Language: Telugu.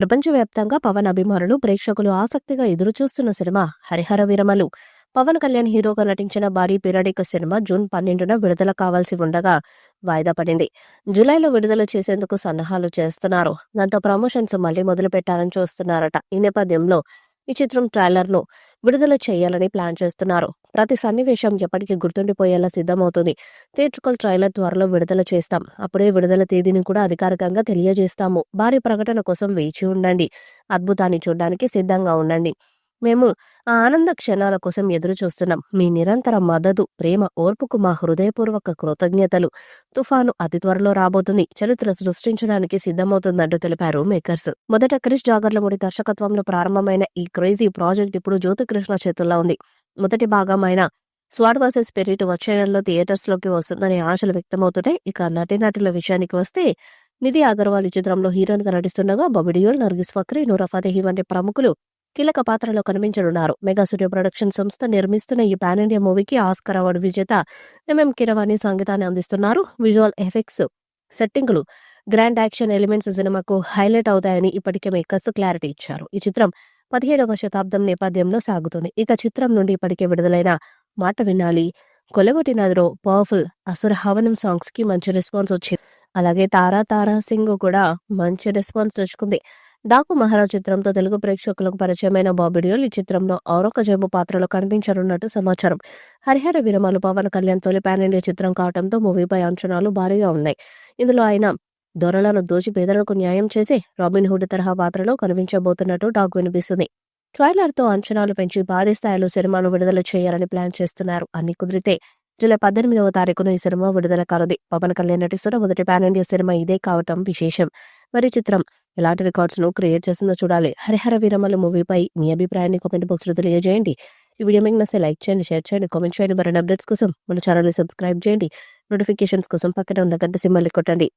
ప్రపంచవ్యాప్తంగా పవన్ అభిమానులు ప్రేక్షకులు ఆసక్తిగా ఎదురుచూస్తున్న సినిమా హరిహర వీరమలు. పవన్ కళ్యాణ్ హీరోగా నటించిన భారీ పీరియాడిక్ సినిమా జూన్ 12న విడుదల కావాల్సి ఉండగా వాయిదా పడింది. జూలైలో విడుదల చేసేందుకు సన్నాహాలు చేస్తున్నారు. దాంతో ప్రమోషన్స్ మళ్లీ మొదలు పెట్టాలని చూస్తున్నారట. ఈ నేపథ్యంలో ఈ చిత్రం ట్రైలర్ను విడుదల చేయాలని ప్లాన్ చేస్తున్నారు. ప్రతి సన్నివేశం ఎప్పటికీ గుర్తుండిపోయేలా సిద్ధమవుతుంది. థియేట్రికల్ ట్రైలర్ త్వరలో విడుదల చేస్తాం. అప్పుడే విడుదల తేదీని కూడా అధికారికంగా తెలియజేస్తాము. భారీ ప్రకటన కోసం వేచి ఉండండి. అద్భుతాన్ని చూడడానికి సిద్ధంగా ఉండండి. మేము ఆ ఆనంద క్షణాల కోసం ఎదురు చూస్తున్నాం. మీ నిరంతర మద్దతు, ప్రేమ, ఓర్పుకు మా హృదయపూర్వక కృతజ్ఞతలు. తుఫాను అతి త్వరలో రాబోతుంది. చరిత్ర సృష్టించడానికి సిద్ధమవుతుందంటూ తెలిపారు మేకర్స్. మొదట క్రిష్ జాగర్లమూడి దర్శకత్వంలో ప్రారంభమైన ఈ క్రేజీ ప్రాజెక్ట్ ఇప్పుడు జ్యోతికృష్ణ చేతుల్లో ఉంది. మొదటి భాగమైన స్వాడ్ వర్సెస్ స్పిరిట్ వచ్చే నెలలో థియేటర్స్ లోకి వస్తుందనే ఆశలు వ్యక్తమవుతున్నాయి. ఇక నటీనటుల విషయానికి వస్తే నిధి అగర్వాల్ ఈ చిత్రంలో హీరోయిన్ గా నటిస్తుండగా బాబీ డియోల్, నర్గిస్ ఫక్రీ, నూరా ఫతేహి వంటి ప్రముఖులు కీలక పాత్రలో కనిపించనున్నారు. మెగా స్టూడియో ప్రొడక్షన్ సంస్థ నిర్మిస్తున్న ఈ పాన్ ఇండియా మూవీకి ఆస్కార్ అవార్డు విజేత ఎంఎం కీరవాణి సంగీతాన్ని అందిస్తున్నారు. విజువల్ ఎఫెక్ట్స్, సెట్టింగులు, గ్రాండ్ యాక్షన్ ఎలిమెంట్స్ సినిమాకు హైలైట్ అవుతాయని ఇప్పటికే మేకర్స్ క్లారిటీ ఇచ్చారు. ఈ చిత్రం 17వ శతాబ్దం నేపథ్యంలో సాగుతుంది. ఇక చిత్రం నుండి ఇప్పటికే విడుదలైన మాట వినాలి, కొలగొట్టినదిరో, పవర్ఫుల్, అసుర హవనం సాంగ్స్ కి మంచి రెస్పాన్స్ వచ్చింది. అలాగే తారా సింగ్ కూడా మంచి రెస్పాన్స్ తెచ్చుకుంది. డాకు మహారాజ్ చిత్రంతో తెలుగు ప్రేక్షకులకు పరిచయమైన బాబీ డియోల్ ఈ చిత్రంలో ఔరకజేబు పాత్రలో కనిపించనున్నట్టు సమాచారం. హరిహర వీరమలు పవన్ కళ్యాణ్ తొలి పాన్ ఇండియా చిత్రం కావడంతో మూవీపై అంచనాలు భారీగా ఉన్నాయి. ఇందులో ఆయన దొరలను దోచి పేదలకు న్యాయం చేసి రాబిన్ హుడ్ తరహా పాత్రలో కనిపించబోతున్నట్టు టాక్ వినిపిస్తుంది. ట్రైలర్ తో అంచనాలు పెంచి భారీ స్థాయిలో సినిమాను విడుదల చేయాలని ప్లాన్ చేస్తున్నారు. అన్ని కుదిరితే జూలై 18వ తారీఖున ఈ సినిమా విడుదల కానుంది. పవన్ కళ్యాణ్ నటిస్తున్న మొదటి పాన్ ఇండియా సినిమా ఇదే కావటం విశేషం. మరి చిత్రం ఎలాంటి రికార్డ్స్ ను క్రియేట్ చేస్తుందో చూడాలి. హరిహర వీరమలు మూవీపై మీ అభిప్రాయాన్ని కామెంట్ బాక్స్ లో తెలియజేయండి. ఈ వీడియో మీకు నచ్చితే లైక్ చేయండి, షేర్ చేయండి, కామెంట్ చేయండి. మరిన్ని అప్డేట్స్ కోసం మన ఛానల్ ని సబ్స్క్రైబ్ చేయండి. నోటిఫికేషన్స్ కోసం పక్కన ఉన్న గంట సింబల్ కొట్టండి.